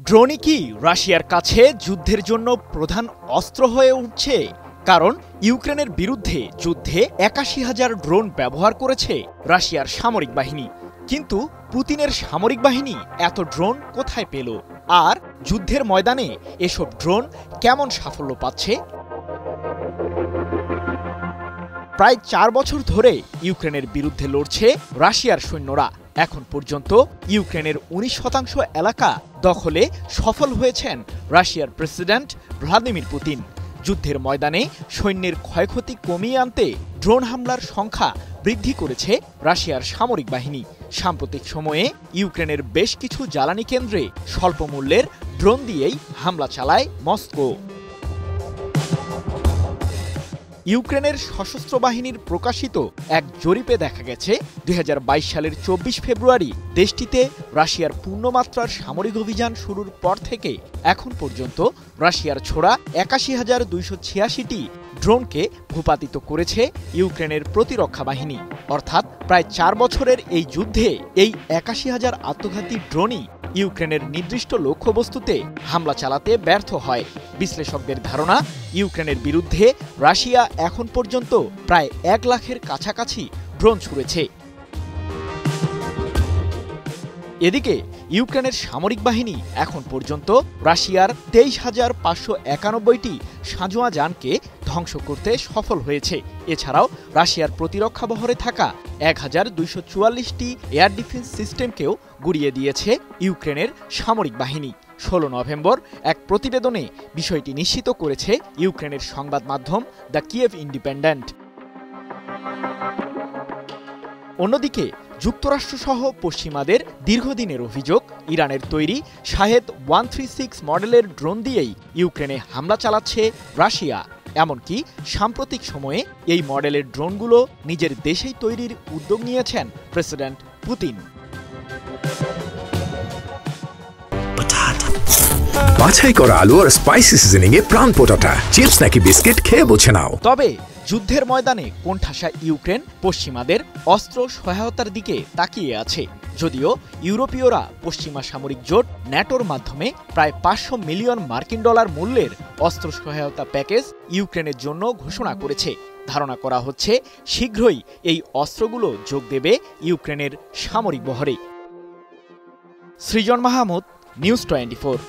ড্রোনই কি রাশিয়ার কাছে যুদ্ধের জন্য প্রধান অস্ত্র হয়ে উঠছে? কারণ ইউক্রেনের বিরুদ্ধে যুদ্ধে ৮১,০০০ ড্রোন ব্যবহার করেছে রাশিয়ার সামরিক বাহিনী। কিন্তু পুতিনের সামরিক বাহিনী এত ড্রোন কোথায় পেল? আর যুদ্ধের ময়দানে এসব ড্রোন কেমন সাফল্য পাচ্ছে? প্রায় ৪ বছর ধরে ইউক্রেনের বিরুদ্ধে লড়ছে রাশিয়ার সৈন্যরা। এখন পর্যন্ত ইউক্রেনের ১৯% এলাকা দখলে সফল হয়েছেন রাশিয়ার প্রেসিডেন্ট ভ্লাদিমির পুতিন। যুদ্ধের ময়দানে সৈন্যের ক্ষয়ক্ষতি কমিয়ে আনতে ড্রোন হামলার সংখ্যা বৃদ্ধি করেছে রাশিয়ার সামরিক বাহিনী। সাম্প্রতিক সময়ে ইউক্রেনের বেশ কিছু জ্বালানি কেন্দ্রে স্বল্প মূল্যের ড্রোন দিয়েই হামলা চালায় মস্কো। ইউক্রেনের সশস্ত্র বাহিনীর প্রকাশিত এক জরিপে দেখা গেছে ২০২২ সালের ২৪ ফেব্রুয়ারি দেশটিতে রাশিয়ার পূর্ণমাত্রার সামরিক অভিযান শুরুর পর থেকে এখন পর্যন্ত রাশিয়ার ছোড়া ৮১,২৮৬টি ড্রোনকে ভূপাতিত করেছে ইউক্রেনের প্রতিরক্ষা বাহিনী। অর্থাৎ প্রায় ৪ বছরের এই যুদ্ধে এই ৮১,০০০ আত্মঘাতী ড্রোনই ইউক্রেনের নির্দিষ্ট লক্ষ্যবস্তুতে হামলা চালাতে ব্যর্থ হয়। বিশ্লেষকদের ধারণা, ইউক্রেনের বিরুদ্ধে রাশিয়া এখন পর্যন্ত প্রায় ১ লাখের কাছাকাছি ড্রোন ছুড়েছে। এদিকে ইউক্রেনের সামরিক বাহিনী এখন পর্যন্ত রাশিয়ার ২৩,৫৯১টি সাঁজোয়া যানকে ধ্বংস করতে সফল হয়েছে। এছাড়াও রাশিয়ার প্রতিরক্ষা বহরে থাকা ১,২৪৪টি এয়ার ডিফেন্স সিস্টেমকেও গুড়িয়ে দিয়েছে ইউক্রেনের সামরিক বাহিনী। ১৬ নভেম্বর এক প্রতিবেদনে বিষয়টি নিশ্চিত করেছে ইউক্রেনের সংবাদ মাধ্যম দ্য কিয়েভ ইন্ডিপেন্ডেন্ট। অন্যদিকে যুক্তরাষ্ট্রসহ পশ্চিমাদের দীর্ঘদিনের অভিযোগ, ইরানের তৈরি শাহেদ 136 মডেলের ড্রোন দিয়েই ইউক্রেনে হামলা চালাচ্ছে রাশিয়া। এমনকি সাম্প্রতিক সময়ে এই মডেলের ড্রোনগুলো নিজের দেশেই তৈরির উদ্যোগ নিয়েছেন প্রেসিডেন্ট পুতিন। বাছাই করা আলু আর স্পাইসি সিজনিং এ প্রাণ পোটাটা চিপস নাকি বিস্কিট খেয়ে বুঝে নাও। তবে যুদ্ধের ময়দানে কোণঠাসা ইউক্রেন পশ্চিমাদের অস্ত্র সহায়তার দিকে তাকিয়ে আছে। যদিও ইউরোপীয়রা পশ্চিমা সামরিক জোট ন্যাটোর মাধ্যমে প্রায় ৫০০ মিলিয়ন মার্কিন ডলার মূল্যের অস্ত্র সহায়তা প্যাকেজ ইউক্রেনের জন্য ঘোষণা করেছে। ধারণা করা হচ্ছে শীঘ্রই এই অস্ত্রগুলো যোগ দেবে ইউক্রেনের সামরিক বহরে। সৃজন মাহমুদ, নিউজ 24।